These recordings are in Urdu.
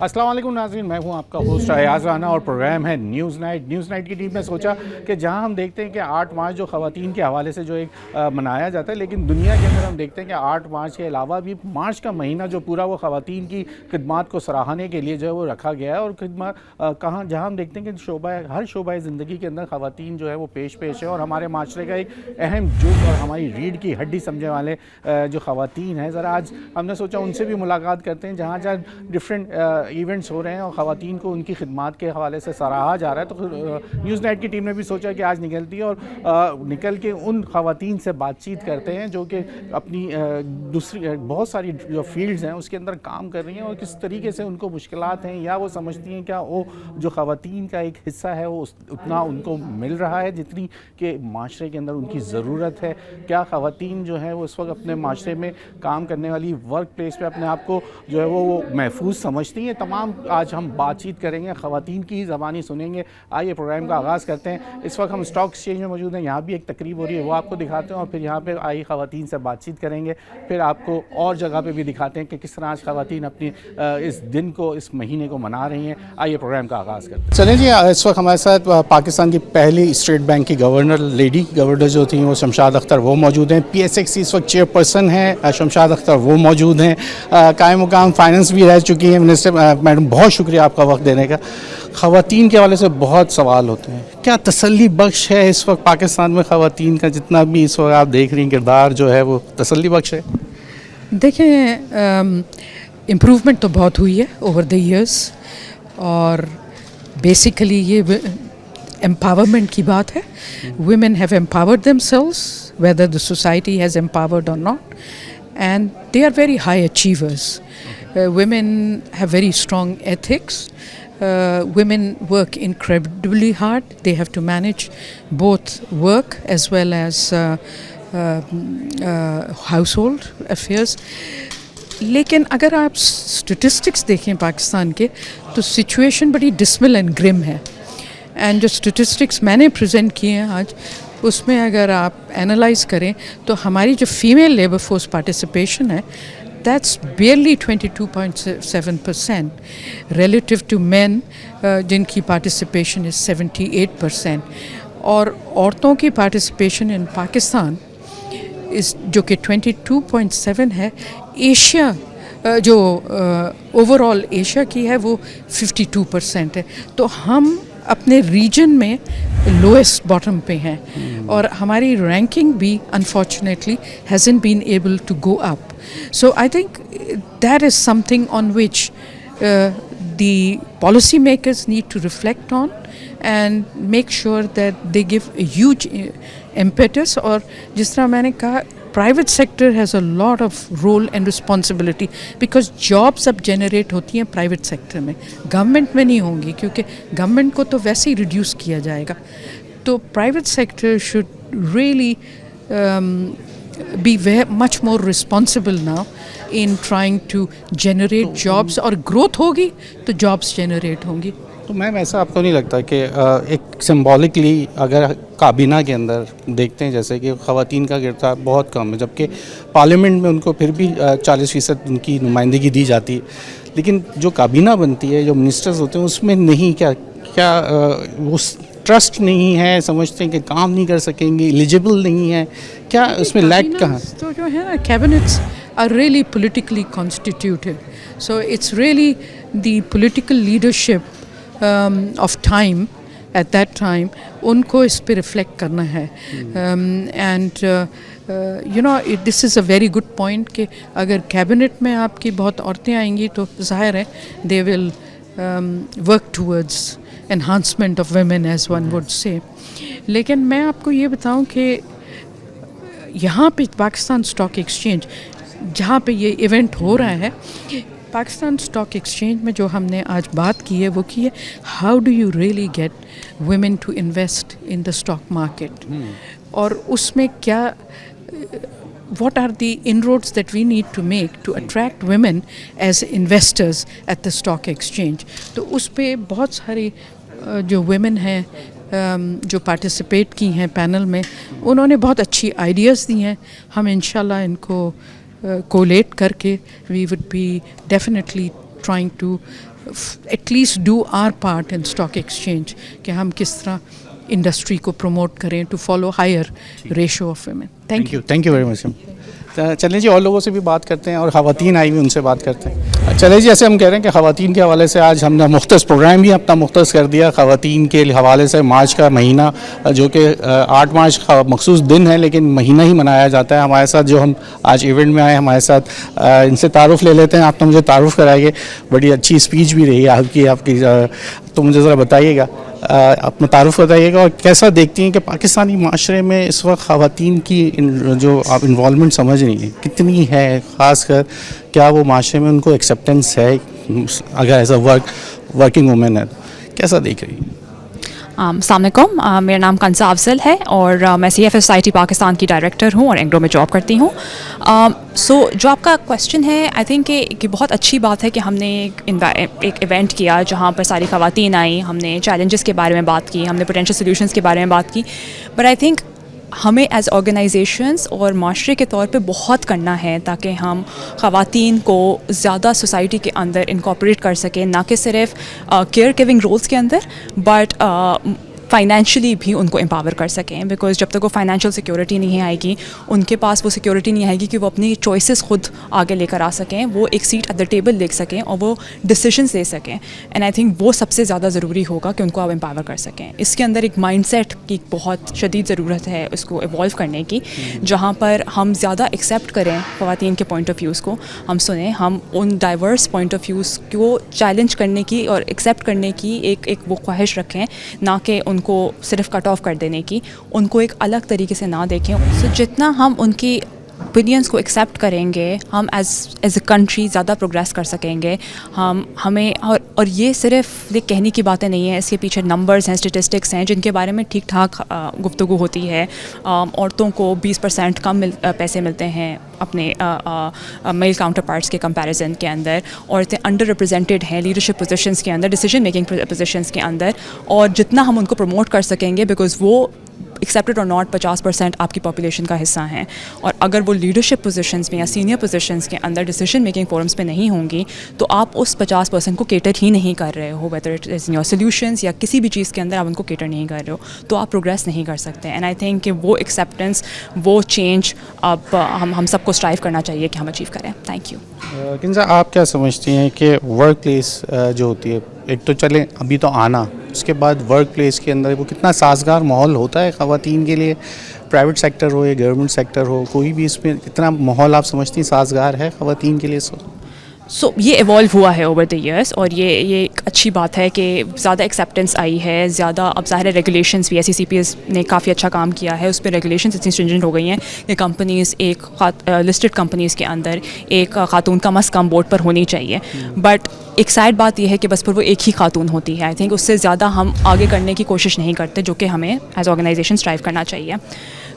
السلام علیکم ناظرین، میں ہوں آپ کا ہوسٹ ایاز رانا اور پروگرام ہے نیوز نائٹ کی ٹیم نے سوچا کہ جہاں ہم دیکھتے ہیں کہ 8 مارچ جو خواتین کے حوالے سے جو ایک منایا جاتا ہے، لیکن دنیا کے اندر ہم دیکھتے ہیں کہ 8 مارچ کے علاوہ بھی مارچ کا مہینہ جو پورا وہ خواتین کی خدمات کو سراہنے کے لیے جو ہے وہ رکھا گیا ہے، اور خدمات جہاں ہم دیکھتے ہیں کہ ہر شعبہ زندگی کے اندر خواتین جو ہے وہ پیش ہے، اور ہمارے معاشرے کا ایک اہم جز اور ہماری ریڑھ کی ہڈی سمجھنے والے جو خواتین ہیں، ذرا آج ہم نے سوچا ان سے بھی ملاقات کرتے ہیں جہاں ڈفرینٹ ایونٹس ہو رہے ہیں اور خواتین کو ان کی خدمات کے حوالے سے سراہا جا رہا ہے۔ تو نیوز نائٹ کی ٹیم نے بھی سوچا کہ آج نکلتی ہے اور نکل کے ان خواتین سے بات چیت کرتے ہیں جو کہ اپنی دوسری بہت ساری جو فیلڈز ہیں اس کے اندر کام کر رہی ہیں، اور کس طریقے سے ان کو مشکلات ہیں یا وہ سمجھتی ہیں کیا وہ جو خواتین کا ایک حصہ ہے وہ اتنا ان کو مل رہا ہے جتنی کہ معاشرے کے اندر ان کی ضرورت ہے۔ کیا خواتین جو ہیں وہ اس وقت اپنے معاشرے میں کام کرنے والی ورک پلیس پہ اپنے آپ کو جو ہے وہ محفوظ سمجھتی ہیں، تمام آج ہم بات چیت کریں گے، خواتین کی زبانی سنیں گے۔ آئیے پروگرام کا آغاز کرتے ہیں۔ اس وقت ہم اسٹاک ایکسچینج میں موجود ہیں، یہاں بھی ایک تقریب ہو رہی ہے، وہ آپ کو دکھاتے ہیں، اور پھر یہاں پہ آئی خواتین سے بات چیت کریں گے، پھر آپ کو اور جگہ پہ بھی دکھاتے ہیں کہ کس طرح آج خواتین اپنی اس دن کو، اس مہینے کو منا رہی ہیں۔ آئیے پروگرام کا آغاز کرتے ہیں۔ چلیں جی، اس وقت ہمارے ساتھ پاکستان کی پہلی اسٹیٹ بینک کی لیڈی گورنر جو تھیں وہ شمشاد اختر وہ موجود ہیں۔ پی ایس ایکس اس وقت چیئر پرسن ہیں شمشاد اختر وہ موجود ہیں۔ قائم مقام فائننس بھی رہ چکی ہیں منسٹر میڈم، بہت شکریہ آپ کا وقت دینے کا۔ خواتین کے حوالے سے بہت سوال ہوتے ہیں، کیا تسلی بخش ہے اس وقت پاکستان میں خواتین کا جتنا بھی اس وقت آپ دیکھ رہی ہیں کردار جو ہے وہ تسلی بخش ہے؟ دیکھیں، امپروومنٹ تو بہت ہوئی ہے اوور دا ایئرس، اور بیسیکلی یہ امپاورمنٹ کی بات ہے۔ Women have empowered themselves whether the society has empowered or not, and they are very high achievers. Women have very strong ethics. Women work incredibly hard. They have to manage both work as well as household affairs. لیکن اگر آپ اسٹیٹسٹکس دیکھیں پاکستان کے تو سچویشن بڑی ڈسمل اینڈ گرم ہے، اینڈ جو اسٹیٹسٹکس میں نے پریزنٹ کیے ہیں آج اس میں اگر آپ انالائز کریں تو ہماری جو فیمیل لیبر فورس پارٹیسپیشن ہے that's barely 22.7% relative to men جن کی پارٹیسپیشن is 78%، اور عورتوں کی پارٹیسپیشن ان پاکستان جو کہ 22.7 ہے۔ ایشیا جو اوور آل ایشیا کی ہے وہ 52% ہے، تو ہم اپنے ریجن میں لوئسٹ باٹم پہ ہیں، اور ہماری رینکنگ بھی unfortunately hasn't been able to go up. So I think that is something on which the policy makers need to reflect on and make sure that they give a huge impetus. اور جس طرح میں نے کہا private sector has a lot of role and responsibility because jobs اب generate ہوتی ہیں private sector میں، گورنمنٹ میں نہیں ہوں گی کیونکہ گورنمنٹ کو تو ویسے ہی ریڈیوس کیا جائے گا۔ تو private sector should really be much more responsible now in trying to generate jobs، اور growth ہوگی تو jobs generate ہوں گی۔ تو میم ایسا آپ کو نہیں لگتا کہ ایک سمبولکلی اگر کابینہ کے اندر دیکھتے ہیں جیسے کہ خواتین کا کردار بہت کم ہے، جبکہ پارلیمنٹ میں ان کو پھر بھی 40% ان کی نمائندگی دی جاتی ہے، لیکن جو کابینہ بنتی ہے، جو منسٹرز ہوتے ہیں اس میں نہیں، کیا وہ ٹرسٹ نہیں ہے، سمجھتے ہیں کہ کام نہیں کر سکیں گے، ایلیجبل نہیں ہے، کیا اس میں لیک کہاں؟ تو جو ہے نا cabinets are really politically constituted, so it's really the political leadership of time at that time ان کو اس پہ ریفلیکٹ کرنا ہے، and you know this is a very good point کہ اگر کیبنٹ میں آپ کی بہت عورتیں آئیں گی تو ظاہر ہے they will work towards enhancement of women as one would say. لیکن میں آپ کو یہ بتاؤں کہ یہاں پہ پاکستان اسٹاک ایکسچینج جہاں پہ یہ ایونٹ ہو رہا ہے، پاکستان اسٹاک ایکسچینج میں جو ہم نے آج بات کی ہے وہ کی ہے how do you really get women to invest in the stock market, اور اس میں کیا what are the inroads that we need to make to attract women as investors at the stock exchange. تو اس پہ بہت ساری جو women ہیں جو پارٹیسپیٹ کی ہیں پینل میں، انہوں نے بہت اچھی آئیڈیاز دی ہیں۔ ہم انشاءاللہ ان کو کولیٹ کر کے we would be definitely trying to at least do our part in stock exchange کہ ہم کس طرح انڈسٹری کو پروموٹ کریں to follow higher ratio of women. Thank you very much. چلیں جی اور لوگوں سے بھی بات کرتے ہیں اور خواتین آئی ہوئی ان سے بات کرتے ہیں. چلیں جی ایسے ہم کہہ رہے ہیں کہ خواتین کے حوالے سے آج ہم نے مختص پروگرام بھی اپنا مختص کر دیا خواتین کے حوالے سے. مارچ کا مہینہ جو کہ 8 مارچ کا مخصوص دن ہے لیکن مہینہ ہی منایا جاتا ہے. ہمارے ساتھ جو ہم آج ایونٹ میں آئے ہمارے ساتھ ان سے تعارف لے لیتے ہیں. آپ تو مجھے تعارف کرائیے, بڑی اچھی اسپیچ بھی رہی آپ کی تو مجھے ذرا بتائیے گا اپنا تعارف بتائیے گا اور کیسا دیکھتی ہیں کہ پاکستانی معاشرے میں اس وقت خواتین کی جو آپ انوالومنٹ سمجھ رہی ہیں کتنی ہے, خاص کر کیا وہ معاشرے میں ان کو ایکسیپٹنس ہے اگر ایز اے ورکنگ وومن ہے, کیسا دیکھ رہی ہیں؟ السلام علیکم, میرا نام کنزہ افضل ہے اور میں C F S I T Pakistan کی ڈائریکٹر ہوں اور اینگرو میں جاب کرتی ہوں. سو جو آپ کا کویشچن ہے آئی تھنک کہ بہت اچھی بات ہے کہ ہم نے ایک ایونٹ کیا جہاں پر ساری خواتین آئیں, ہم نے چیلنجز کے بارے میں بات کی, ہم نے پوٹینشیل سلیوشنس کے بارے میں بات کی. بٹ آئی تھنک ہمیں ایز آرگنائزیشنس اور معاشرے کے طور پہ بہت کرنا ہے تاکہ ہم خواتین کو زیادہ سوسائٹی کے اندر انکارپوریٹ کر سکیں, نہ کہ صرف کیئر گیونگ رولس کے اندر بٹ فائنینشلی بھی ان کو امپاور کر سکیں. بیکاز جب تک وہ فائنینشیل سیکورٹی نہیں آئے گی, ان کے پاس وہ سیکورٹی نہیں آئے گی کہ وہ اپنی چوائسیز خود آگے لے کر آ سکیں, وہ ایک سیٹ ایٹ دا ٹیبل لے سکیں اور وہ ڈیسیشنز لے سکیں. اینڈ آئی تھنک وہ سب سے زیادہ ضروری ہوگا کہ ان کو آپ امپاور کر سکیں. اس کے اندر ایک مائنڈ سیٹ کی بہت شدید ضرورت ہے اس کو ایوالو کرنے کی, جہاں پر ہم زیادہ ایکسیپٹ کریں خواتین کے پوائنٹ آف ویوز کو, ہم سنیں, ہم ان ڈائیورس پوائنٹ آف ویوز کو چیلنج کرنے کی اور ایکسیپٹ کرنے کی ایک وہ خواہش رکھیں, نہ کہ ان کو صرف کٹ آف کر دینے کی, ان کو ایک الگ طریقے سے نہ دیکھیں. سو جتنا ہم ان کی اوپینینس کو ایکسیپٹ کریں گے ہم ایز اے کنٹری زیادہ پروگریس کر سکیں گے. ہمیں اور یہ صرف یہ کہنے کی باتیں نہیں ہیں, اس کے پیچھے نمبرز ہیں, اسٹیٹسٹکس ہیں جن کے بارے میں ٹھیک ٹھاک گفتگو ہوتی ہے. عورتوں کو 20% کم پیسے ملتے ہیں اپنے میل کاؤنٹر پارٹس کے کمپیریزن کے اندر. عورتیں انڈر ریپرزینٹیڈ ہیں لیڈرشپ پوزیشنس کے اندر, ڈیسیجن میکنگ پوزیشنس کے اندر, اور جتنا ہم ان کو پروموٹ کر سکیں گے بیکاز وہ ایکسیپٹڈ اور ناٹ 50% آپ کی پاپولیشن کا حصہ ہیں, اور اگر وہ لیڈرشپ پوزیشنس میں یا سینئر پوزیشنس کے اندر ڈیسیجن میکنگ فورمس پہ نہیں ہوں گی تو آپ اس 50% کو کیٹر ہی نہیں کر رہے ہو, whether it is in your solutions یا کسی بھی چیز کے اندر آپ ان کو کیٹر نہیں کر رہے ہو تو آپ پروگریس نہیں کر سکتے. اینڈ آئی تھنک کہ وہ ایکسیپٹنس, وہ چینج اب ہم سب کو اسٹرائیو کرنا چاہیے کہ ہم اچیو کریں. Thank you. کنزہ آپ کیا سمجھتی ہیں کہ ورک پلیس جو ہوتی ہے, ایک تو چلیں ابھی تو آنا, اس کے بعد ورک پلیس کے اندر وہ کتنا سازگار ماحول ہوتا ہے خواتین کے لیے, پرائیویٹ سیکٹر ہو یا گورنمنٹ سیکٹر ہو, کوئی بھی اس میں اتنا ماحول آپ سمجھتی ہیں سازگار ہے خواتین کے لیے؟ سو یہ ایوالو ہوا ہے اوور دا ایئرس, اور یہ ایک اچھی بات ہے کہ زیادہ ایکسیپٹنس آئی ہے, زیادہ اب ظاہر ریگولیشنس بھی ایس سی سی پی ایس نے کافی اچھا کام کیا ہے, اس پہ ریگولیشنس اتنی اسٹرنجنٹ ہو گئی ہیں کہ کمپنیز ایک لسٹڈ کمپنیز کے اندر ایک خاتون کم از کم بورڈ پر ہونی چاہیے. بٹ ایک سائڈ بات یہ ہے کہ بس پر وہ ایک ہی خاتون ہوتی ہے. آئی تھنک اس سے زیادہ ہم آگے کرنے کی کوشش نہیں کرتے, جو کہ ہمیں ایز آرگنائزیشن اسٹرائیو کرنا چاہیے.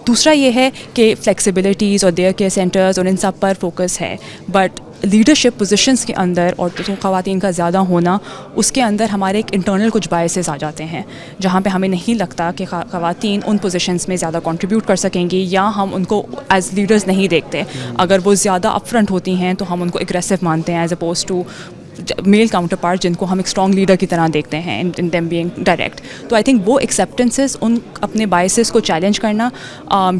دوسرا یہ ہے کہ فلیکسیبلٹیز اور دیئر کیئر سینٹرز اور ان سب پر فوکس ہے, بٹ لیڈرشپ پوزیشنس کے اندر اور خواتین کا زیادہ ہونا, اس کے اندر ہمارے ایک انٹرنل کچھ بائسز آ جاتے ہیں جہاں پہ ہمیں نہیں لگتا کہ خواتین ان پوزیشنس میں زیادہ کنٹریبیوٹ کر سکیں گی, یا ہم ان کو ایز لیڈرز نہیں دیکھتے. اگر وہ زیادہ اپ فرنٹ ہوتی ہیں تو ہم ان کو اگریسو مانتے ہیں as opposed to male counterpart جن کو ہم ایک اسٹرانگ لیڈر کی طرح دیکھتے ہیں ان دیم بینگ ڈائریکٹ. تو آئی تھنک وہ ایکسیپٹنسز, ان اپنے بائسز کو چیلنج کرنا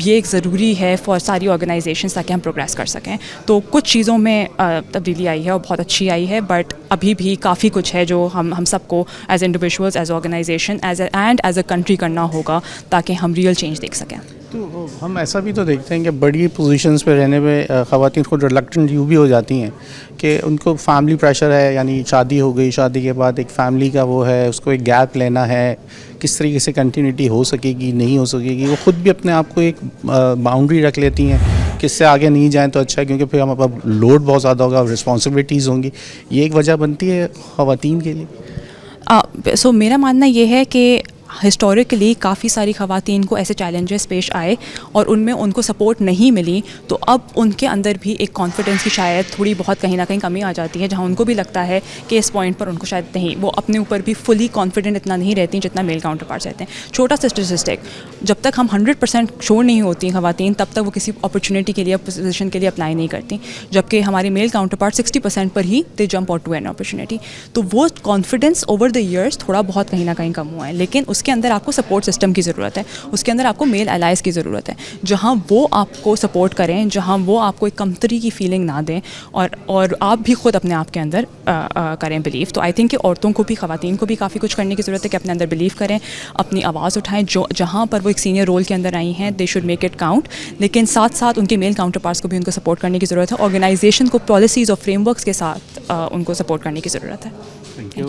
یہ ایک ضروری ہے فار ساری آرگنائزیشنس تاکہ ہم پروگریس کر سکیں. تو کچھ چیزوں میں تبدیلی آئی ہے اور بہت اچھی آئی ہے, بٹ ابھی بھی کافی کچھ ہے جو ہم سب کو as individuals, as organization, and as a country کرنا ہوگا تاکہ ہم ریئل چینج دیکھ سکیں. تو ہم ایسا بھی تو دیکھتے ہیں کہ بڑی پوزیشنز پہ رہنے میں خواتین خود ریلکٹنٹ یوں بھی ہو جاتی ہیں کہ ان کو فیملی پریشر ہے, یعنی شادی ہو گئی, شادی کے بعد ایک فیملی کا وہ ہے, اس کو ایک گیپ لینا ہے, کس طریقے سے کنٹینیوٹی ہو سکے گی نہیں ہو سکے گی. وہ خود بھی اپنے آپ کو ایک باؤنڈری رکھ لیتی ہیں کہ اس سے آگے نہیں جائیں تو اچھا ہے, کیونکہ پھر ہم اب لوڈ بہت زیادہ ہوگا, رسپانسبلٹیز ہوں گی. یہ ایک وجہ بنتی ہے خواتین کے لیے. سو میرا ماننا یہ ہے کہ ہسٹوریکلی کافی ساری خواتین کو ایسے چیلنجز پیش آئے اور ان میں ان کو سپورٹ نہیں ملی, تو اب ان کے اندر بھی ایک کانفیڈنس کی شاید تھوڑی بہت کہیں نہ کہیں کمی آ جاتی ہے, جہاں ان کو بھی لگتا ہے کہ اس پوائنٹ پر ان کو شاید نہیں, وہ اپنے اوپر بھی فلی کانفیڈنٹ اتنا نہیں رہتی جتنا میل کاؤنٹر پارٹس رہتے ہیں. چھوٹا سا اسٹیٹسٹک, جب تک ہم 100% شور نہیں ہوتی خواتین تب تک وہ کسی اپرچونیٹی کے لیے پوزیشن کے لیے اپلائی نہیں کرتی, جبکہ ہمارے میل کاؤنٹر پارٹ 60% پر ہی they jump out to an opportunity. تو وہ کانفیڈنس اوور دا ایئرس تھوڑا بہت کہیں نہ کہیں کم ہوا ہے, لیکن اس کے اندر آپ کو سپورٹ سسٹم کی ضرورت ہے, اس کے اندر آپ کو میل الائز کی ضرورت ہے, جہاں وہ آپ کو سپورٹ کریں, جہاں وہ آپ کو ایک کمتری کی فیلنگ نہ دیں, اور آپ بھی خود اپنے آپ کے اندر کریں بلیو. تو آئی تھنک کہ عورتوں کو بھی, خواتین کو بھی کافی کچھ کرنے کی ضرورت ہے کہ اپنے اندر بلیو کریں, اپنی آواز اٹھائیں, جو جہاں پر وہ ایک سینئر رول کے اندر آئی ہیں they should make it count, لیکن ساتھ ساتھ ان کے میل کاؤنٹر پارٹس کو بھی ان کو سپورٹ کرنے کی ضرورت ہے, آرگنائزیشن کو پالیسیز اور فریم ورکس کے ساتھ ان کو سپورٹ کرنے کی ضرورت ہے. Thank you.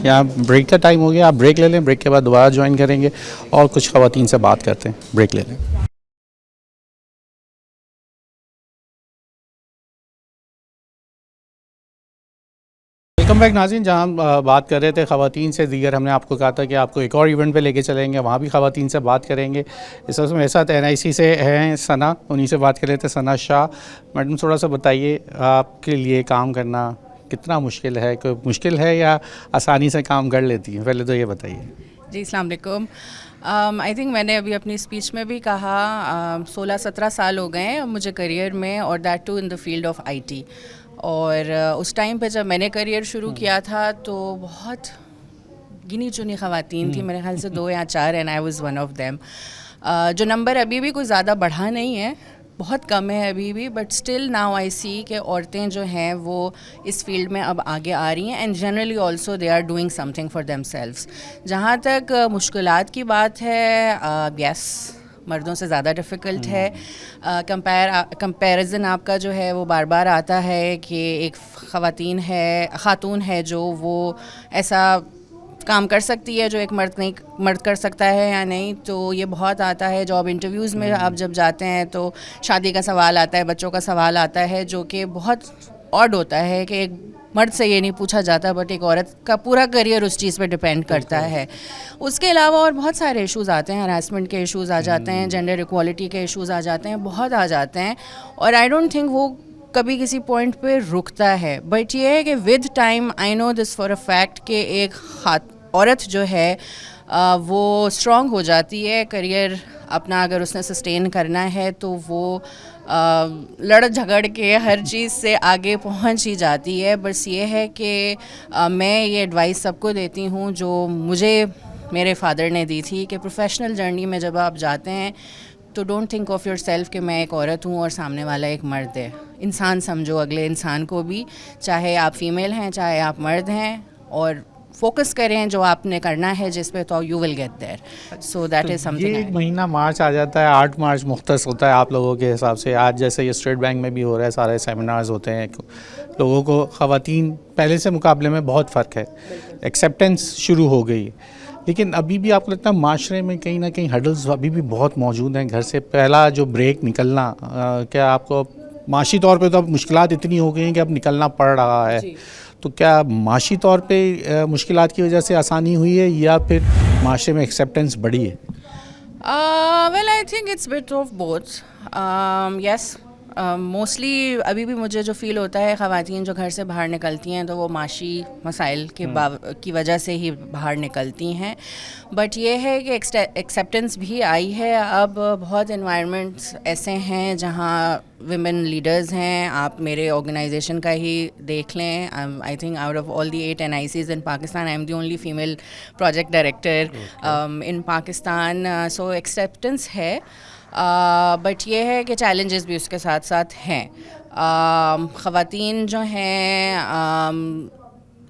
یہاں بریک کا ٹائم ہو گیا, آپ بریک لے لیں, بریک کے بعد دوبارہ جوائن کریں گے اور کچھ خواتین سے بات کرتے ہیں. بریک لے لیں. ویلکم بیک ناظرین. جہاں ہم بات کر رہے تھے خواتین سے دیگر, ہم نے آپ کو کہا تھا کہ آپ کو ایک اور ایونٹ پہ لے کے چلیں گے, وہاں بھی خواتین سے بات کریں گے. اس وقت میرے ساتھ NIC سے ہیں ثنا, انہیں سے بات کر رہے تھے, ثنا شاہ. میڈم تھوڑا سا بتائیے آپ کے لیے کام کرنا کتنا مشکل ہے, کوئی مشکل ہے یا آسانی سے کام کر لیتی ہیں, پہلے تو یہ بتائیے. جی السلام علیکم. آئی تھنک میں نے ابھی اپنی اسپیچ میں بھی کہا 16-17 سال ہو گئے ہیں مجھے کریئر میں, اور that to in the field of IT. اور اس ٹائم پہ جب میں نے کریئر شروع کیا تھا تو بہت گنی چنی خواتین تھیں, میرے خیال سے 2 یا 4, and I was one of them. جو نمبر ابھی بھی کوئی زیادہ بڑھا نہیں ہے, بہت کم ہے ابھی بھی, بٹ اسٹل ناؤ آئی سی کہ عورتیں جو ہیں وہ اس فیلڈ میں اب آگے آ رہی ہیں, and generally also they are doing something for themselves. جہاں تک مشکلات کی بات ہے, یس مردوں سے زیادہ ڈیفیکلٹ ہے. کمپیریزن آپ کا جو ہے وہ بار بار آتا ہے کہ ایک خاتون ہے جو وہ ایسا کام کر سکتی ہے جو ایک مرد کر سکتا ہے یا نہیں. تو یہ بہت آتا ہے جاب انٹرویوز میں, آپ جب جاتے ہیں تو شادی کا سوال آتا ہے, بچوں کا سوال آتا ہے, جو کہ بہت آڈ ہوتا ہے کہ ایک مرد سے یہ نہیں پوچھا جاتا, بٹ ایک عورت کا پورا کریئر اس چیز پہ ڈپینڈ کرتا ہے. اس کے علاوہ اور بہت سارے ایشوز آتے ہیں, ہراسمنٹ کے ایشوز آ جاتے ہیں, جینڈر ایکوالٹی کے ایشوز آ جاتے ہیں, بہت آ جاتے ہیں, اور آئی ڈونٹ تھنک وہ کبھی کسی پوائنٹ پہ رکتا ہے. بٹ یہ ہے کہ with time I know this for a fact کہ ایک عورت جو ہے وہ اسٹرانگ ہو جاتی ہے. کریئر اپنا اگر اس نے سسٹین کرنا ہے تو وہ لڑ جھگڑ کے ہر چیز سے آگے پہنچ ہی جاتی ہے. بس یہ ہے کہ میں یہ ایڈوائس سب کو دیتی ہوں جو مجھے میرے فادر نے دی تھی کہ پروفیشنل جرنی میں جب آپ جاتے ہیں تو don't think of your self کہ میں ایک عورت ہوں اور سامنے والا ایک مرد ہے. انسان سمجھو اگلے انسان کو بھی, چاہے آپ فیمیل ہیں چاہے آپ مرد ہیں, اور فوکس کریں جو آپ نے کرنا ہے جس پہ, تو you will get there. So that is something. یہ ایک مہینہ مارچ آ جاتا ہے, 8 مارچ مختص ہوتا ہے آپ لوگوں کے حساب سے. آج جیسے یہ اسٹیٹ بینک میں بھی ہو رہا ہے, سارے سیمینارز ہوتے ہیں, لوگوں کو خواتین پہلے سے مقابلے میں بہت فرق ہے, ایکسیپٹنس شروع ہو گئی. لیکن ابھی بھی آپ کو لگتا ہے معاشرے میں کہیں نہ کہیں ہرڈلز ابھی بھی بہت موجود ہیں. گھر سے پہلا جو بریک نکلنا, کیا آپ کو معاشی طور پہ تو اب مشکلات اتنی ہو گئی ہیں کہ اب نکلنا پڑ رہا ہے, تو کیا معاشی طور پہ مشکلات کی وجہ سے آسانی ہوئی ہے یا پھر معاشرے میں ایکسیپٹنس بڑھی ہے؟ Well I think it's bit of both. Yes mostly ابھی بھی مجھے جو فیل ہوتا ہے خواتین جو گھر سے باہر نکلتی ہیں تو وہ معاشی مسائل کی وجہ سے ہی باہر نکلتی ہیں. بٹ یہ ہے کہ ایکسیپٹنس بھی آئی ہے. اب بہت انوائرمنٹس ایسے ہیں جہاں ویمن لیڈرز ہیں. آپ میرے آرگنائزیشن کا ہی دیکھ لیں. I think out of all the 8 NICs in Pakistan I am the only female project director in Pakistan. So acceptance ہے, بٹ یہ ہے کہ چیلنجز بھی اس کے ساتھ ساتھ ہیں. خواتین جو ہیں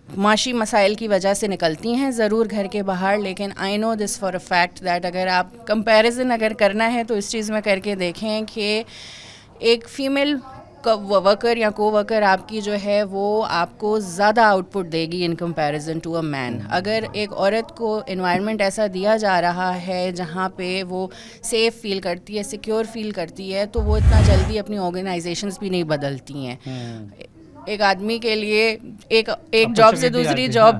معاشی مسائل کی وجہ سے نکلتی ہیں ضرور گھر کے باہر, لیکن I know this for a fact that اگر آپ کمپیریزن اگر کرنا ہے تو اس چیز میں کر کے دیکھیں کہ ایک فیمیل ورکر یا کو ورکر آپ کی جو ہے وہ آپ کو زیادہ آؤٹ پٹ دے گی ان کمپیریزن ٹو اے مین. اگر ایک عورت کو انوائرمنٹ ایسا دیا جا رہا ہے جہاں پہ وہ سیف فیل کرتی ہے, سیکیور فیل کرتی ہے, تو وہ اتنا جلدی اپنی آرگنائزیشنز بھی نہیں بدلتی ہیں. ایک آدمی کے لیے ایک جاب سے دوسری جاب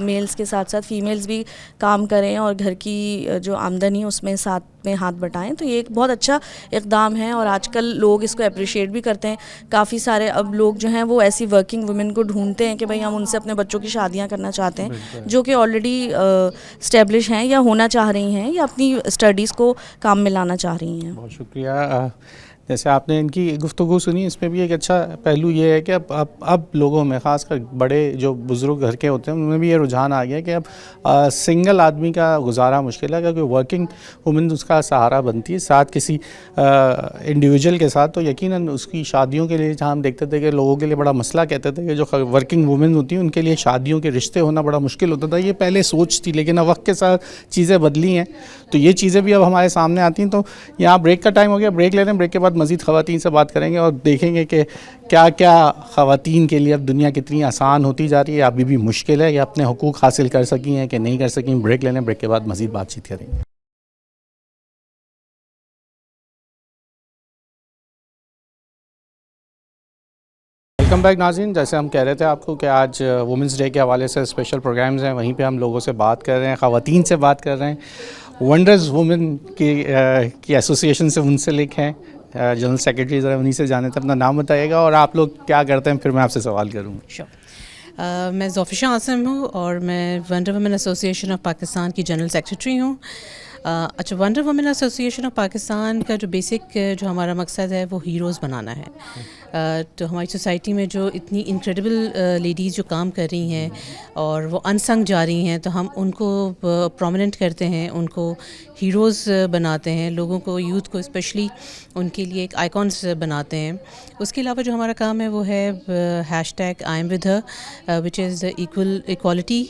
میلز کے ساتھ ساتھ فیمیلز بھی کام کریں اور گھر کی جو آمدنی اس میں ساتھ میں ہاتھ بٹائیں. تو یہ ایک بہت اچھا اقدام ہے اور آج کل لوگ اس کو اپریشیٹ بھی کرتے ہیں. کافی سارے اب لوگ جو ہیں وہ ایسی ورکنگ وومن کو ڈھونڈتے ہیں کہ بھائی ہم ان سے اپنے بچوں کی شادیاں کرنا چاہتے ہیں جو کہ آلریڈی اسٹیبلش ہیں یا ہونا چاہ رہی ہیں یا اپنی اسٹڈیز کو کام میں لانا چاہ رہی ہیں. بہت شکریہ. جیسے آپ نے ان کی گفتگو سنی, اس میں بھی ایک اچھا پہلو یہ ہے کہ اب لوگوں میں, خاص کر بڑے جو بزرگ گھر کے ہوتے ہیں, ان میں بھی یہ رجحان آ گیا کہ اب سنگل آدمی کا گزارا مشکل ہے, کیونکہ ورکنگ وومن اس کا سہارا بنتی ہے ساتھ کسی انڈیویجول کے ساتھ. تو یقیناً اس کی شادیوں کے لیے, جہاں ہم دیکھتے تھے کہ لوگوں کے لیے بڑا مسئلہ کہتے تھے کہ جو ورکنگ وومن ہوتی ہیں ان کے لیے شادیوں کے رشتے ہونا بڑا مشکل ہوتا تھا. یہ پہلے سوچ تھی, لیکن اب وقت کے ساتھ چیزیں بدلی ہیں, تو یہ چیزیں بھی اب ہمارے سامنے آتی ہیں. تو یہاں بریک کا ٹائم ہو گیا, بریک لے رہے ہیں. بریک کے بعد مزید خواتین سے بات کریں گے اور دیکھیں گے کہ کیا کیا خواتین کے لیے اب دنیا کتنی آسان ہوتی جا رہی ہے, ابھی بھی مشکل ہے, یا اپنے حقوق حاصل کر سکی ہیں کہ نہیں کر سکی. بریک لے لیں, بریک کے بعد مزید بات چیت کریں گے. ویلکم بیک ناظرین. جیسے ہم کہہ رہے تھے آپ کو کہ آج وومنس ڈے کے حوالے سے اسپیشل پروگرامز ہیں, وہیں پہ ہم لوگوں سے بات کر رہے ہیں, خواتین سے بات کر رہے ہیں. ونڈرز وومن کی ایسوسیشن سے منسلک ہیں, جنرل سیکرٹری, ذرا انہیں سے جانے تھے. اپنا نام بتائیے گا اور آپ لوگ کیا کرتے ہیں, پھر میں آپ سے سوال کروں گا. میں ظوفیشہ عاصم ہوں اور میں Wonder Woman Association of Pakistan کی جنرل سیکرٹری ہوں. اچھا, Wonder Woman Association of Pakistan کا جو بیسک جو ہمارا مقصد ہے وہ ہیروز بنانا ہے. تو ہماری سوسائٹی میں جو اتنی انکریڈبل لیڈیز جو کام کر رہی ہیں اور وہ انسنگ جا رہی ہیں, تو ہم ان کو پرومیننٹ کرتے ہیں, ان کو ہیروز بناتے ہیں, لوگوں کو, یوتھ کو اسپیشلی ان کے لیے ایک آئیکونس بناتے ہیں. اس کے علاوہ جو ہمارا کام ہے وہ ہے #I am with her which is equality,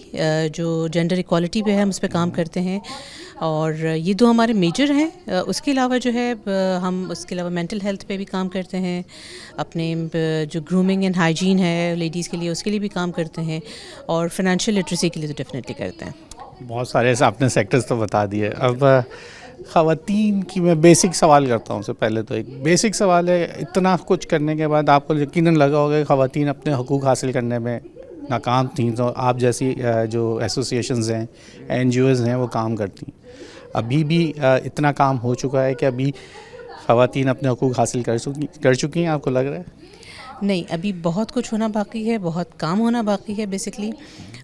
جو جینڈر ایکوالٹی پہ ہے ہم اس پہ کام کرتے ہیں. اور یہ دو ہمارے میجر ہیں. اس کے علاوہ جو ہے ہم اس کے علاوہ مینٹل ہیلتھ پہ بھی کام کرتے ہیں, اپنے جو گرومنگ اینڈ ہائیجین ہے لیڈیز کے لیے اس کے لیے بھی کام کرتے ہیں, اور فائنینشیل لٹریسی کے لیے تو ڈیفینیٹلی کرتے ہیں. بہت سارے آپ نے سیکٹرز تو بتا دیے. اب خواتین کی میں بیسک سوال کرتا ہوں. سے پہلے تو ایک بیسک سوال ہے, اتنا کچھ کرنے کے بعد آپ کو یقیناً لگا ہوگا کہ خواتین اپنے حقوق حاصل کرنے میں ناکام تھیں, تو آپ جیسی جو ایسوسیشنز ہیں, NGOز ہیں, وہ کام کرتی ہیں. ابھی بھی اتنا کام ہو چکا ہے کہ ابھی خواتین اپنے حقوق حاصل کر چکی ہیں, آپ کو لگ رہا ہے؟ نہیں, ابھی بہت کچھ ہونا باقی ہے, بہت کام ہونا باقی ہے بیسکلی.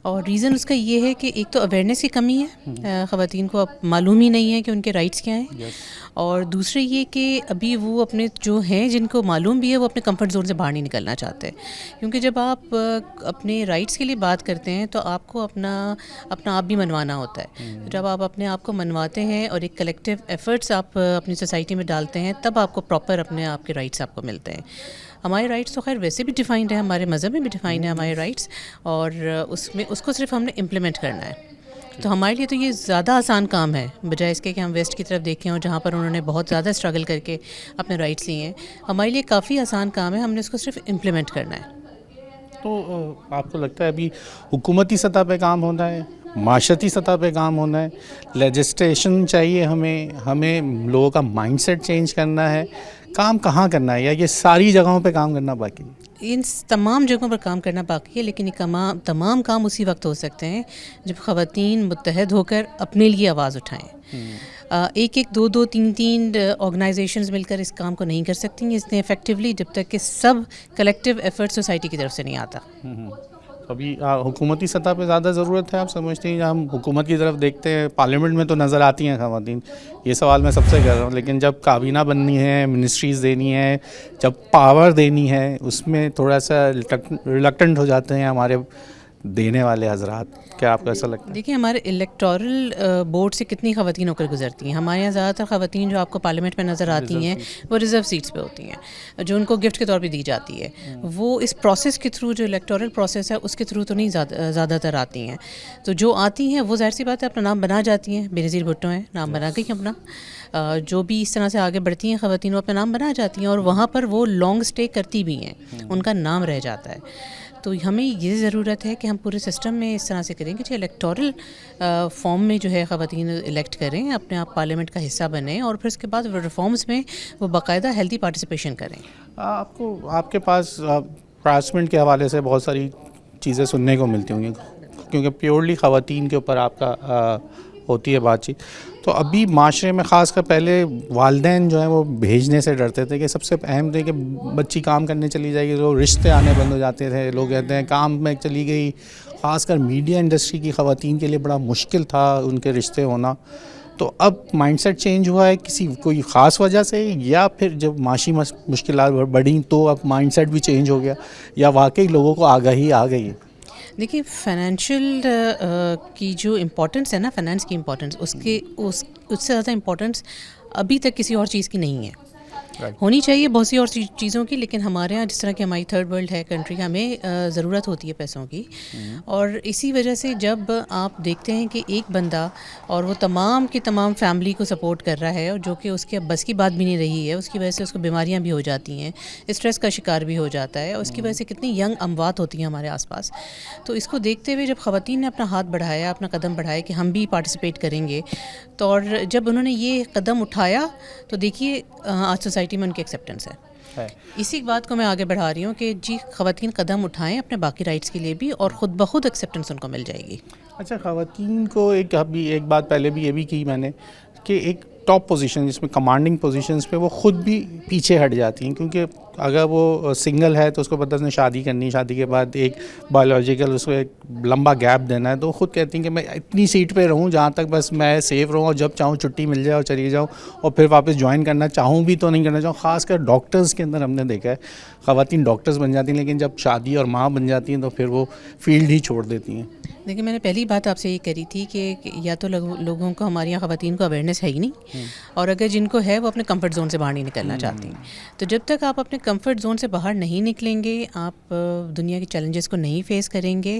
اور ریزن اس کا یہ ہے کہ ایک تو اویئرنیس کی کمی ہے, خواتین کو اب معلوم ہی نہیں ہے کہ ان کے رائٹس کیا ہیں. اور دوسرے یہ کہ ابھی وہ اپنے جو ہیں جن کو معلوم بھی ہے وہ اپنے کمفرٹ زون سے باہر نہیں نکلنا چاہتے, کیونکہ جب آپ اپنے رائٹس کے لیے بات کرتے ہیں تو آپ کو اپنا آپ بھی منوانا ہوتا ہے. جب آپ اپنے آپ کو منواتے ہیں اور ایک کلیکٹیو ایفرٹس آپ اپنی سوسائٹی میں ڈالتے ہیں, تب آپ کو پراپر اپنے آپ کے رائٹس آپ کو ملتے ہیں. ہمارے رائٹس تو خیر ویسے بھی ڈیفائنڈ ہیں, ہمارے مذہب میں بھی ڈیفائنڈ ہے ہمارے رائٹس, اور اس کو صرف ہم نے امپلیمنٹ کرنا ہے. تو ہمارے لیے تو یہ زیادہ آسان کام ہے بجائے اس کے کہ ہم ویسٹ کی طرف دیکھیں اور جہاں پر انہوں نے بہت زیادہ اسٹرگل کر کے اپنے رائٹس لیے ہیں. ہمارے لیے کافی آسان کام ہے, ہم نے اس کو صرف امپلیمنٹ کرنا ہے. تو آپ کو لگتا ہے ابھی حکومتی سطح پہ کام ہونا ہے, معاشرتی سطح پہ کام ہونا ہے, لیجسلیشن چاہیے ہمیں لوگوں کا مائنڈ سیٹ چینج کرنا ہے, کام کہاں کرنا ہے, یا یہ ساری جگہوں پہ کام کرنا باقی ہے؟ ان تمام جگہوں پر کام کرنا باقی ہے, لیکن یہ تمام کام اسی وقت ہو سکتے ہیں جب خواتین متحد ہو کر اپنے لیے آواز اٹھائیں. ایک 2 3 آرگنائزیشنز مل کر اس کام کو نہیں کر سکتی اتنے افیکٹولی جب تک کہ سب کلیکٹیو ایفرٹ سوسائٹی کی طرف سے نہیں آتا. ابھی حکومتی سطح پہ زیادہ ضرورت ہے, آپ سمجھتے ہیں؟ ہم حکومت کی طرف دیکھتے ہیں, پارلیمنٹ میں تو نظر آتی ہیں خواتین, یہ سوال میں سب سے کر رہا ہوں, لیکن جب کابینہ بننی ہے, منسٹریز دینی ہے, جب پاور دینی ہے, اس میں تھوڑا سا ریلکٹنٹ ہو جاتے ہیں ہمارے دینے والے حضرات. کیا آپ کو ایسا لگتا ہے؟ دیکھیں, ہمارے الیکٹورل بورڈ سے کتنی خواتین ہو کر گزرتی ہیں. ہمارے یہاں زیادہ تر خواتین جو آپ کو پارلیمنٹ میں نظر آتی ہیں وہ ریزرو سیٹس پہ ہوتی ہیں, جو ان کو گفٹ کے طور پہ دی جاتی ہے. وہ اس پروسیس کے تھرو, جو الیکٹورل پروسیس ہے اس کے تھرو تو نہیں زیادہ تر آتی ہیں. تو جو آتی ہیں وہ ظاہر سی بات ہے اپنا نام بنا جاتی ہیں. بینظیر بھٹو ہیں, نام بنا گئی اپنا. جو بھی اس طرح سے آگے بڑھتی ہیں خواتین, وہ اپنا نام بنا جاتی ہیں اور وہاں پر وہ لانگ اسٹے کرتی بھی ہیں, ان کا نام رہ جاتا ہے. تو ہمیں یہ ضرورت ہے کہ ہم پورے سسٹم میں اس طرح سے کریں کہ جو الیکٹورل فارم میں جو ہے خواتین الیکٹ کریں, اپنے آپ پارلیمنٹ کا حصہ بنیں, اور پھر اس کے بعد ریفارمز میں وہ باقاعدہ ہیلدی پارٹیسپیشن کریں. آپ کے پاس ہراسمنٹ کے حوالے سے بہت ساری چیزیں سننے کو ملتی ہوں گی. کیونکہ پیورلی خواتین کے اوپر آپ کا ہوتی ہے بات چیت. تو ابھی معاشرے میں خاص کر پہلے والدین جو ہیں وہ بھیجنے سے ڈرتے تھے کہ سب سے اہم تھے کہ بچی کام کرنے چلی جائے گی, تو رشتے آنے بند ہو جاتے تھے. لوگ کہتے ہیں کام میں چلی گئی. خاص کر میڈیا انڈسٹری کی خواتین کے لیے بڑا مشکل تھا ان کے رشتے ہونا. تو اب مائنڈ سیٹ چینج ہوا ہے کوئی خاص وجہ سے, یا پھر جب معاشی مشکلات بڑھیں تو اب مائنڈ سیٹ بھی چینج ہو گیا, یا واقعی لوگوں کو آگاہی آ گئی ہے؟ دیکھیے فائنینشیل کی جو امپورٹنس ہے نا, فائنانس کی امپورٹنس, اس سے زیادہ امپورٹنس ابھی تک کسی اور چیز کی نہیں ہے. ہونی چاہیے بہت سی اور چیزوں کی, لیکن ہمارے یہاں جس طرح کہ ہماری تھرڈ ورلڈ ہے کنٹری, ہمیں ضرورت ہوتی ہے پیسوں کی. اور اسی وجہ سے جب آپ دیکھتے ہیں کہ ایک بندہ اور وہ تمام کی تمام فیملی کو سپورٹ کر رہا ہے, اور جو کہ اس کے بس کی بات بھی نہیں رہی ہے, اس کی وجہ سے اس کو بیماریاں بھی ہو جاتی ہیں, اسٹریس کا شکار بھی ہو جاتا ہے, اور اس کی وجہ سے کتنی ینگ اموات ہوتی ہیں ہمارے آس پاس. تو اس کو دیکھتے ہوئے جب خواتین نے اپنا ہاتھ بڑھایا, اپنا قدم بڑھایا کہ ہم بھی پارٹیسپیٹ کریں گے, تو اور جب انہوں نے یہ قدم اٹھایا تو دیکھیے آج سوسائٹی میں ان کی ایکسیپٹنس ہے. اسی بات کو میں آگے بڑھا رہی ہوں کہ جی خواتین قدم اٹھائیں اپنے باقی رائٹس کے لیے بھی, اور خود بخود ایکسیپٹنس ان کو مل جائے گی. اچھا, خواتین کو ایک بات پہلے بھی یہ بھی کی میں نے کہ ایک ٹاپ پوزیشن جس میں کمانڈنگ پوزیشنز پہ وہ خود بھی پیچھے ہٹ جاتی ہیں, کیونکہ اگر وہ سنگل ہے تو اس کو پتہ ہے شادی کرنی, شادی کے بعد ایک بایولوجیکل اس کو ایک لمبا گیپ دینا ہے, تو خود کہتی ہیں کہ میں اتنی سیٹ پہ رہوں جہاں تک بس میں سیف رہوں, اور جب چاہوں چھٹی مل جائے اور چلی جاؤں, اور پھر واپس جوائن کرنا چاہوں بھی تو نہیں کرنا چاہوں. خاص کر ڈاکٹرز کے اندر ہم نے دیکھا ہے خواتین ڈاکٹرز بن جاتی ہیں, لیکن جب شادی اور ماں بن جاتی ہیں تو پھر وہ فیلڈ ہی چھوڑ دیتی ہیں. دیکھیں میں نے پہلی بات آپ سے یہ کری تھی کہ یا تو لوگوں کو, ہماری یہاں خواتین کو اویئرنیس ہے ہی نہیں, اور اگر جن کو ہے وہ اپنے کمفرٹ زون سے باہر نہیں نکلنا چاہتی. تو جب تک آپ اپنے کمفرٹ زون سے باہر نہیں نکلیں گے, آپ دنیا کے چیلنجز کو نہیں فیس کریں گے.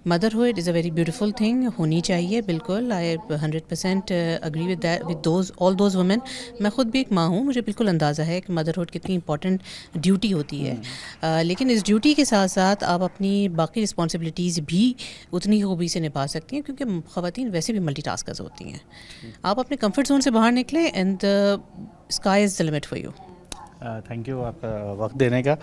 Motherhood is a very beautiful thing, ہونی چاہیے بالکل. I 100% agree with that with all those women. میں خود بھی ایک ماں ہوں, مجھے بالکل اندازہ ہے کہ مدرہڈ کتنی امپورٹنٹ ڈیوٹی ہوتی ہے, لیکن اس ڈیوٹی کے ساتھ ساتھ آپ اپنی باقی رسپانسبلٹیز بھی اتنی خوبی سے نبھا سکتی ہیں, کیونکہ خواتین ویسے بھی ملٹی ٹاسکرز ہوتی ہیں. آپ اپنے کمفرٹ زون سے باہر نکلیں, and sky is the limit for you. Thank you آپ کا وقت دینے کا.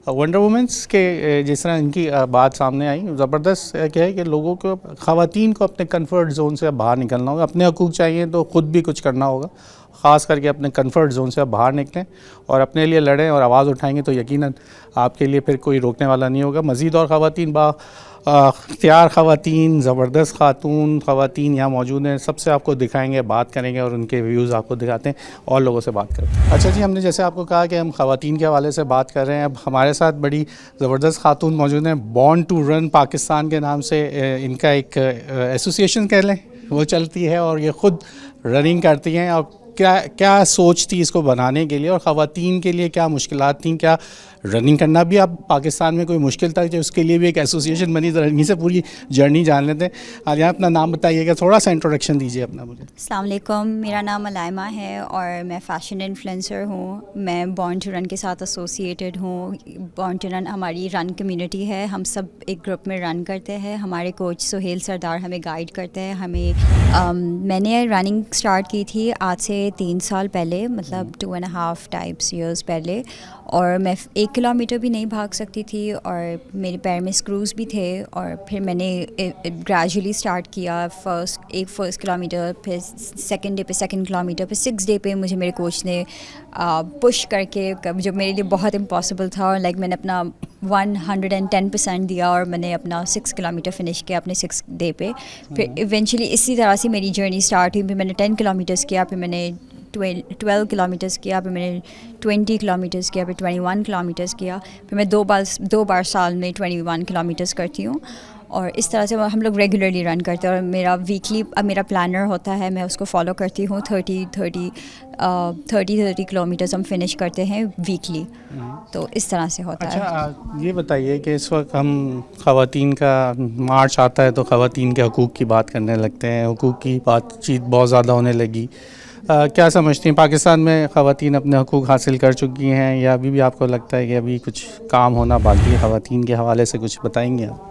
ونڈر وومنس کے جس طرح ان کی بات سامنے آئی, زبردست کیا ہے کہ لوگوں کو, خواتین کو اپنے کمفرٹ زون سے باہر نکلنا ہوگا. اپنے حقوق چاہیے تو خود بھی کچھ کرنا ہوگا, خاص کر کے اپنے کمفرٹ زون سے باہر نکلیں اور اپنے لیے لڑیں اور آواز اٹھائیں گے تو یقیناً آپ کے لیے پھر کوئی روکنے والا نہیں ہوگا. مزید اور خواتین اختیار خواتین, زبردست خواتین یہاں موجود ہیں. سب سے آپ کو دکھائیں گے, بات کریں گے اور ان کے ویوز آپ کو دکھاتے ہیں اور لوگوں سے بات کرتے ہیں. اچھا جی, ہم نے جیسے آپ کو کہا کہ ہم خواتین کے حوالے سے بات کر رہے ہیں, اب ہمارے ساتھ بڑی زبردست خاتون موجود ہیں. بورن ٹو رن پاکستان کے نام سے ان کا ایک ایسوسیشن کہہ لیں وہ چلتی ہے, اور یہ خود رننگ کرتی ہیں. اور کیا سوچ تھی اس کو بنانے کے لیے, اور خواتین کے لیے کیا مشکلات تھیں, کیا رننگ کرنا بھی اب پاکستان میں کوئی مشکل تھا جو اس کے لیے بھی ایک ایسوسیشن بنی, تو رننگ سے پوری جرنی جان لیتے ہیں. آج آپ اپنا نام بتائیے گا, تھوڑا سا انٹروڈکشن دیجیے اپنا مجھے. السلام علیکم, میرا نام علائمہ ہے اور میں فیشن انفلوئنسر ہوں. میں بورن ٹو رن کے ساتھ ایسوسیٹیڈ ہوں. بورن ٹو رن ہماری رن کمیونٹی ہے, ہم سب ایک گروپ میں رن کرتے ہیں. ہمارے کوچ سہیل سردار ہمیں گائیڈ کرتے ہیں. میں نے رننگ اسٹارٹ کی تھی آج سے 3 سال پہلے, مطلب 2.5 years پہلے, اور میں 1 کلومیٹر بھی نہیں بھاگ سکتی تھی, اور میرے پیر میں اسکروز بھی تھے. اور پھر میں نے گریجولی اسٹارٹ کیا, فرسٹ کلومیٹر, پھر سیکنڈ ڈے پہ 2nd کلومیٹر, پھر 6th ڈے پہ مجھے میرے کوچ نے پش کر کے, جو میرے لیے بہت امپاسبل تھا, اور میں نے اپنا 110% دیا, اور میں نے اپنا 6 کلومیٹر فنش کیا اپنے 6th ڈے پہ. پھر ایونچولی اسی طرح سے میری جرنی اسٹارٹ ہوئی. پھر میں نے 10 کلومیٹرس کیا, پھر میں نے 12 کلومیٹرس کیا, پھر میں نے 20 کلومیٹرس کیا, پھر 21 کلومیٹرس کیا. پھر میں 2 بار سال میں 21 کلومیٹرس کرتی ہوں. اور اس طرح سے ہم لوگ ریگولرلی رن کرتے ہیں, اور میرا ویکلی میرا پلانر ہوتا ہے, میں اس کو فالو کرتی ہوں. 30 کلومیٹرز ہم فنش کرتے ہیں ویکلی, تو اس طرح سے ہوتا ہے. اچھا یہ بتائیے کہ اس وقت ہم خواتین کا مارچ آتا ہے تو خواتین کے حقوق کی بات کرنے لگتے ہیں, حقوق کی بات چیت بہت زیادہ ہونے لگی. کیا سمجھتی ہیں, پاکستان میں خواتین اپنے حقوق حاصل کر چکی ہیں, یا ابھی بھی آپ کو لگتا ہے کہ ابھی کچھ کام ہونا باقی ہے خواتین کے حوالے سے؟ کچھ بتائیں گے آپ؟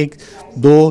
1, 2,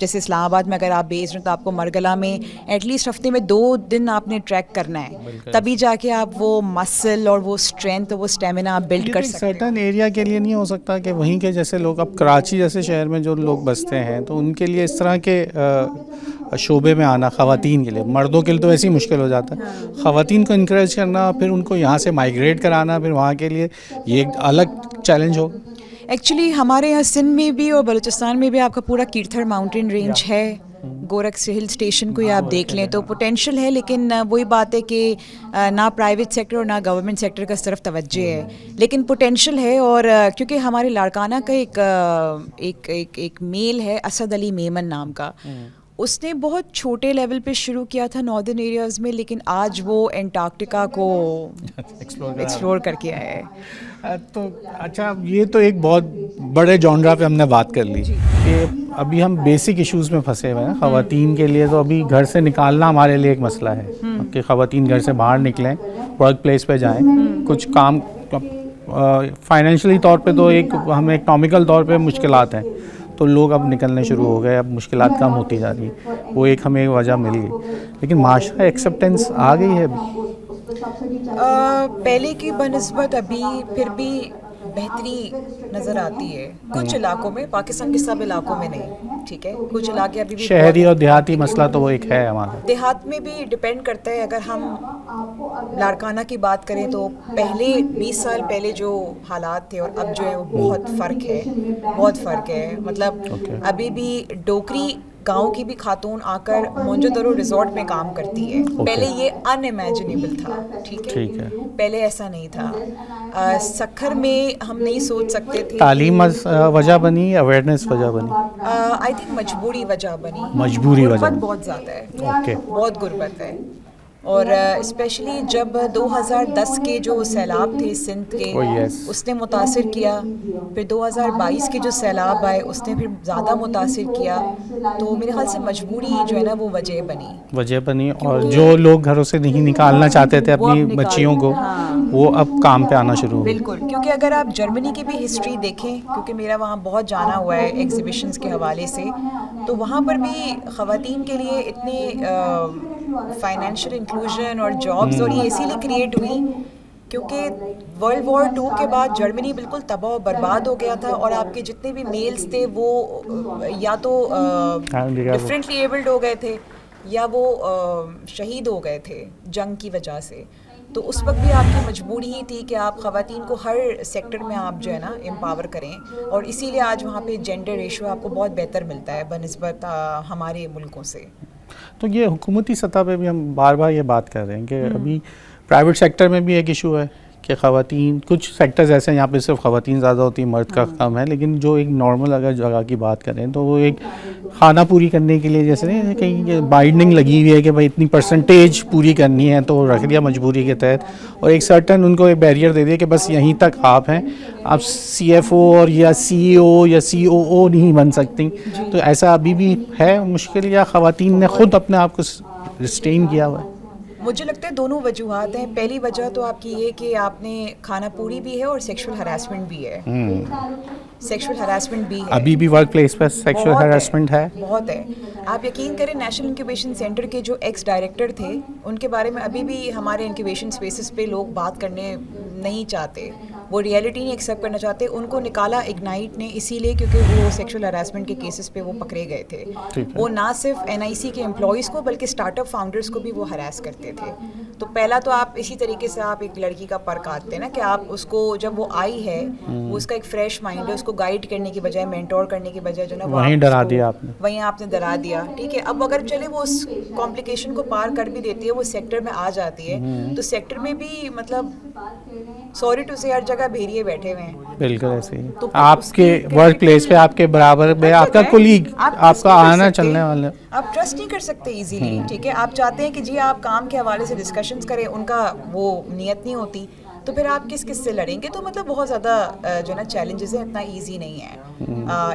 جیسے اسلام آباد میں اگر آپ بیس رہے ہیں تو آپ کو مرگلا میں ایٹ لیسٹ ہفتے میں 2 دن آپ نے ٹریک کرنا ہے, تبھی جا کے آپ وہ مسل اور وہ اسٹرینتھ اور وہ اسٹیمنا آپ بلڈ کر سکتے ہیں. سرٹن ایریا کے لیے نہیں ہو سکتا کہ وہیں کے جیسے لوگ, اب کراچی جیسے شہر میں جو لوگ بستے ہیں تو ان کے لیے اس طرح کے شعبے میں آنا خواتین کے لیے, مردوں کے لیے تو ایسے ہی مشکل ہو جاتا ہے, خواتین کو انکریج کرنا, پھر ان کو یہاں سے مائیگریٹ کرانا, پھر وہاں کے لیے یہ ایک الگ چیلنج ہوگا. ایکچولی ہمارے یہاں سندھ میں بھی اور بلوچستان میں بھی آپ کا پورا کیرتھر ماؤنٹین رینج ہے, گورکھ ہل اسٹیشن کو ہی آپ دیکھ لیں تو پوٹینشیل ہے, لیکن وہی بات ہے کہ نہ پرائیویٹ سیکٹر اور نہ گورنمنٹ سیکٹر کا طرف توجہ ہے, لیکن پوٹینشیل ہے. اور کیونکہ ہمارے لاڑکانہ کا ایک میل ہے اسد علی میمن نام کا, اس نے بہت چھوٹے لیول پہ شروع کیا تھا ناردرن ایریاز میں, لیکن آج وہ انٹارکٹیکا کو ایکسپلور کر کے آیا ہے. تو اچھا, یہ تو ایک بہت بڑے جانرا پہ ہم نے بات کر لی کہ ابھی ہم بیسک ایشوز میں پھنسے ہوئے ہیں خواتین کے لیے. تو ابھی گھر سے نکالنا ہمارے لیے ایک مسئلہ ہے کہ خواتین گھر سے باہر نکلیں, ورک پلیس پہ جائیں, کچھ کام فائنینشلی طور پہ تو ایک ہمیں اکنامیکل طور پہ مشکلات ہیں, تو لوگ اب نکلنے شروع ہو گئے, اب مشکلات کم ہوتی جا رہی ہیں, وہ ایک ہمیں وجہ مل گئی. لیکن معاشرہ ایکسیپٹنس آ گئی ہے ابھی پہلے کی بنسبت ابھی پھر بھی بہتری نظر آتی ہے کچھ علاقوں میں, پاکستان کے سب علاقوں میں نہیں, ٹھیک ہے, کچھ علاقے ابھی بھی شہری اور دیہاتی مسئلہ تو وہ ایک ہے ہمارا. دیہات میں بھی ڈپینڈ کرتا ہے. اگر ہم لاڑکانہ کی بات کریں تو پہلے 20 سال پہلے جو حالات تھے اور اب جو ہے وہ بہت فرق ہے, بہت فرق ہے. مطلب ابھی بھی ڈوکری گاؤں کی بھی خاتون آ کر مونجو درو ریزورٹ میں کام کرتی ہے. پہلے یہ ان امیجنیبل تھا, ٹھیک ہے, پہلے ایسا نہیں تھا. سکھر میں ہم نہیں سوچ سکتے تھے. تعلیم وجہ بنی, اویئرنیس وجہ بنی, آئی تھنک مجبوری وجہ بنی. مجبوری وجہ بہت زیادہ ہے, بہت غربت ہے. اور اسپیشلی جب 2010 کے جو سیلاب تھے سندھ کے, اس نے متاثر کیا. پھر 2022 کے جو سیلاب آئے اس نے پھر زیادہ متاثر کیا. تو میرے خیال سے مجبوری جو ہے نا وہ وجہ بنی. اور جو لوگ گھروں سے نہیں نکالنا چاہتے تھے اپنی بچیوں کو, وہ اب کام پہ آنا شروع ہو. بالکل, کیونکہ اگر آپ جرمنی کی بھی ہسٹری دیکھیں, کیونکہ میرا وہاں بہت جانا ہوا ہے ایگزیبیشنز کے حوالے سے, تو وہاں پر بھی خواتین کے لیے اتنے فائنینشیل انکلوژن اور جابز, اور یہ اسی لیے کریٹ ہوئی کیونکہ ورلڈ وار 2 کے بعد جرمنی بالکل تباہ و برباد ہو گیا تھا, اور آپ کے جتنے بھی میلز تھے وہ یا تو ڈفرینٹلی ایبلڈ ہو گئے تھے یا وہ شہید ہو گئے تھے جنگ کی وجہ سے. تو اس وقت بھی آپ کی مجبوری ہی تھی کہ آپ خواتین کو ہر سیکٹر میں آپ جو ہے نا امپاور کریں, اور اسی لیے آج وہاں پہ جینڈر ریشو آپ کو بہت بہتر ملتا ہے بنسبت ہمارے ملکوں سے. تو یہ حکومتی سطح پہ بھی ہم بار بار یہ بات کر رہے ہیں کہ ابھی پرائیویٹ سیکٹر میں بھی ایک ایشو ہے کہ خواتین, کچھ سیکٹرز ایسے ہیں یہاں پہ صرف خواتین زیادہ ہوتی ہیں, مرد کا کم ہے, لیکن جو ایک نارمل اگر جگہ کی بات کریں تو وہ ایک کھانا پوری کرنے کے لیے جیسے نہیں کہیں بائنڈنگ لگی ہوئی ہے کہ بھائی اتنی پرسنٹیج پوری کرنی ہے, تو رکھ دیا مجبوری کے تحت, اور ایک سرٹن ان کو ایک بیریئر دے دیا کہ بس یہیں تک آپ ہیں, آپ CFO اور یا CEO یا COO نہیں بن سکتی. تو ایسا ابھی بھی ہے مشکل, یا خواتین نے خود اپنے آپ کو ریسٹین کیا ہوا ہے؟ مجھے لگتا ہے دونوں وجوہات ہیں. پہلی وجہ تو آپ کی یہ کہ آپ نے کھانا پوری بھی ہے اور سیکشول ہراسمنٹ بھی ہے. سیکشول ہراسمنٹ بھی ہے, ابھی بھی ورک پلیس پہ سیکشول ہراسمنٹ ہے, بہت ہے. آپ یقین کریں نیشنل انکیوبیشن سینٹر کے جو ایکس ڈائریکٹر تھے, ان کے بارے میں ابھی بھی ہمارے انکیوبیشن اسپیسز پہ لوگ بات کرنے نہیں چاہتے, وہ ریئلٹی نہیں ایکسیپٹ کرنا چاہتے. ان کو نکالا اگنائٹ نے اسی لیے کیونکہ وہ سیکشول ہراسمنٹ کے کیسز پہ وہ پکڑے گئے تھے. وہ نہ صرف NIC کے امپلائیز کو بلکہ اسٹارٹ اپ فاؤنڈرز کو بھی وہ ہراس کرتے تھے. تو پہلا تو آپ اسی طریقے سے آپ ایک لڑکی کا پر کاٹتے ہیں نا کہ آپ اس کو جب وہ آئی ہے, وہ اس کا ایک فریش مائنڈ ہے, اس کو گائیڈ کرنے کی بجائے مینٹور کرنے کی بجائے جو نا وہیں ڈرا دیا آپ نے, وہیں آپ نے ڈرا دیا. ٹھیک ہے, اب اگر چلے وہ اس کمپلیکیشن کو پار کر بھی دیتی ہے, وہ سیکٹر میں آ جاتی ہے, تو سیکٹر میں بھی مطلب سوری ٹو سے ہر جگہ بھیڑیے بیٹھے ہوئے ہیں. بالکل ایسے ہی آپ کے ورک پلیس پہ آپ کے برابر میں آپ کا کولیگ, آپ کا آنا چلنے والا, آپ ٹرسٹ نہیں کر سکتے ایزیلی. ٹھیک ہے, آپ چاہتے ہیں کہ جی آپ کام کے حوالے سے ڈسکشنز کریں, ان کا وہ نیت نہیں ہوتی, تو پھر آپ کس سے لڑیں گے. تو مطلب بہت زیادہ جو ہے نا چیلنجز ہیں, اتنا ایزی نہیں ہے.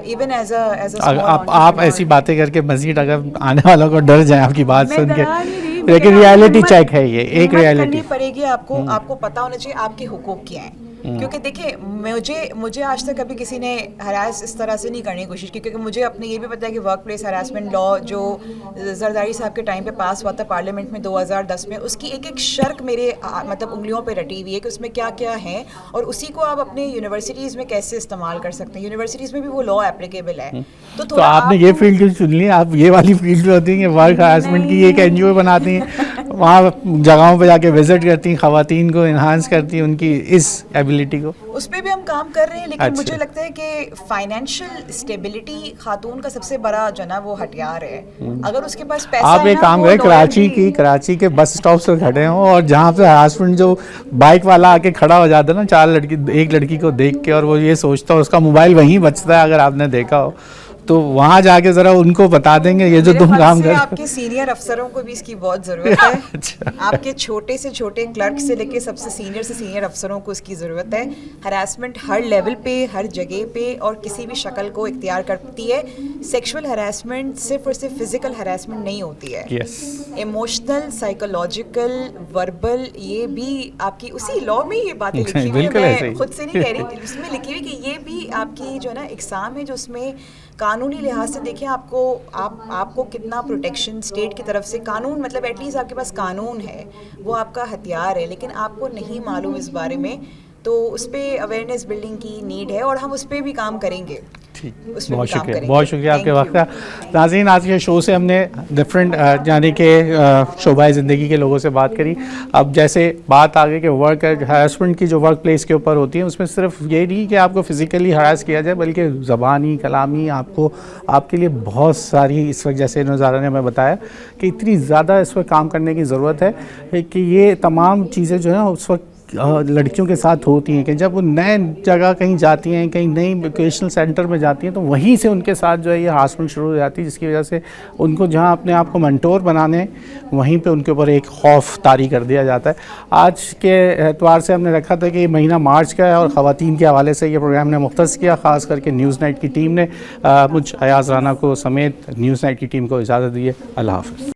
ایون ایز اے آپ ایسی باتیں کر کے مزید اگر آنے والوں کو ڈر جائیں آپ کی بات سن کے, لیکن ریالٹی چیک ہے, یہ ایک ریالٹی پڑے گی آپ کو. آپ کو پتہ ہونا چاہیے آپ کے حقوق کیا ہیں. کیونکہ دیکھیں مجھے آج تک کبھی کسی نے ہراس اس طرح سے نہیں کرنے کی کوشش کی, کیونکہ مجھے اپنے یہ بھی پتہ ہے کہ ورک پلیس ہراسمنٹ لا جو زرداری صاحب کے ٹائم پہ پاس ہوا تھا پارلیمنٹ میں 2010 میں, اس کی ایک شرک میرے مطلب انگلیوں پہ رٹی ہوئی ہے کہ اس میں کیا کیا ہے, اور اسی کو آپ اپنے یونیورسٹیز میں کیسے استعمال کر سکتے ہیں. یونیورسٹیز میں بھی وہ لا اپلیکیبل ہے. تو آپ نے یہ فیلڈ کیوں چن لی؟ آپ یہ والی فیلڈ جو ہوتی ہیں ورک ہراسمنٹ کی ایک این جی او بناتی ہیں, وہاں جگہوں پہ جا کے وزٹ کرتی ہیں, خواتین کو انہانس کرتی ہیں ان کی اس ایبلٹی کو. اس پہ بھی ہم کام کر رہے ہیں, لیکن مجھے لگتا ہے کہ فائنینشیل اسٹیبلٹی خاتون کا سب سے بڑا جو نا وہ ہتھیار ہے. اگر اس کے پاس پیسہ آپ ایک کام کریں, کراچی کے بس اسٹاپ سے کھڑے ہوں اور جہاں پہ ہراسمنٹ جو بائک والا آ کے کھڑا ہو جاتا ہے نا ایک لڑکی کو دیکھ کے, اور وہ یہ سوچتا ہے اس کا موبائل وہیں بچتا ہے, اگر آپ نے دیکھا ہو تو وہاں جا کے ذرا ان کو بتا دیں گے یہ جو تم کام کر. آپ کے سینئر افسروں کو بھی اس کی بہت ضرورت ہے. آپ کے چھوٹے سے چھوٹے کلرک سے لے کے سب سے سینئر افسروں کو اس کی ضرورت ہے. ہراسمنٹ ہر لیول پہ, ہر جگہ پہ اور کسی بھی شکل کو اختیار کرتی ہے. سیکشول ہراسمنٹ صرف اور صرف فزیکل ہراسمنٹ نہیں ہوتی ہے, ایموشنل, سائیکولوجیکل, وربل, یہ بھی آپ کی اسی لا میں یہ باتیں لکھی ہوئی ہیں. میں خود سے نہیں کہہ رہی, اس میں لکھی ہوئی کہ یہ بھی آپ کی جو ہے نا اقسام ہے جو اس میں قانونی لحاظ سے دیکھیں آپ کو کتنا پروٹیکشن اسٹیٹ کی طرف سے. قانون مطلب ایٹ لیسٹ آپ کے پاس قانون ہے, وہ آپ کا ہتھیار ہے, لیکن آپ کو نہیں معلوم اس بارے میں, تو اس پہ اویئرنیس بلڈنگ کی نیڈ ہے اور ہم اس پہ بھی کام کریں گے. بہت شکریہ آپ کے وقت کا. ناظرین, آج کے شو سے ہم نے ڈفرینٹ یعنی کہ شعبۂ زندگی کے لوگوں سے بات کری. اب جیسے بات آ گئی کہ ورک ہراسمنٹ کی جو ورک پلیس کے اوپر ہوتی ہے, اس میں صرف یہ نہیں کہ آپ کو فزیکلی ہراس کیا جائے, بلکہ زبانی, کلامی, آپ کے لیے بہت ساری اس وقت, جیسے نظارہ نے ہمیں بتایا کہ اتنی زیادہ اس وقت کام کرنے کی ضرورت ہے کہ یہ تمام چیزیں جو ہے نا اس وقت لڑکیوں کے ساتھ ہوتی ہیں کہ جب وہ نئے جگہ کہیں جاتی ہیں, کہیں نئی ووکیشنل سینٹر میں جاتی ہیں, تو وہیں سے ان کے ساتھ جو ہے یہ ہراسمنٹ شروع ہو جاتی ہے, جس کی وجہ سے ان کو جہاں اپنے آپ کو منٹور بنانے, وہیں پہ ان کے اوپر ایک خوف طاری کر دیا جاتا ہے. آج کے اعتبار سے ہم نے رکھا تھا کہ یہ مہینہ مارچ کا ہے اور خواتین کے حوالے سے یہ پروگرام نے مختص کیا, خاص کر کے نیوز نائٹ کی ٹیم نے. مجھ ایاز رانا کو سمیت نیوز نائٹ کی ٹیم کو اجازت دی ہے. اللہ حافظ.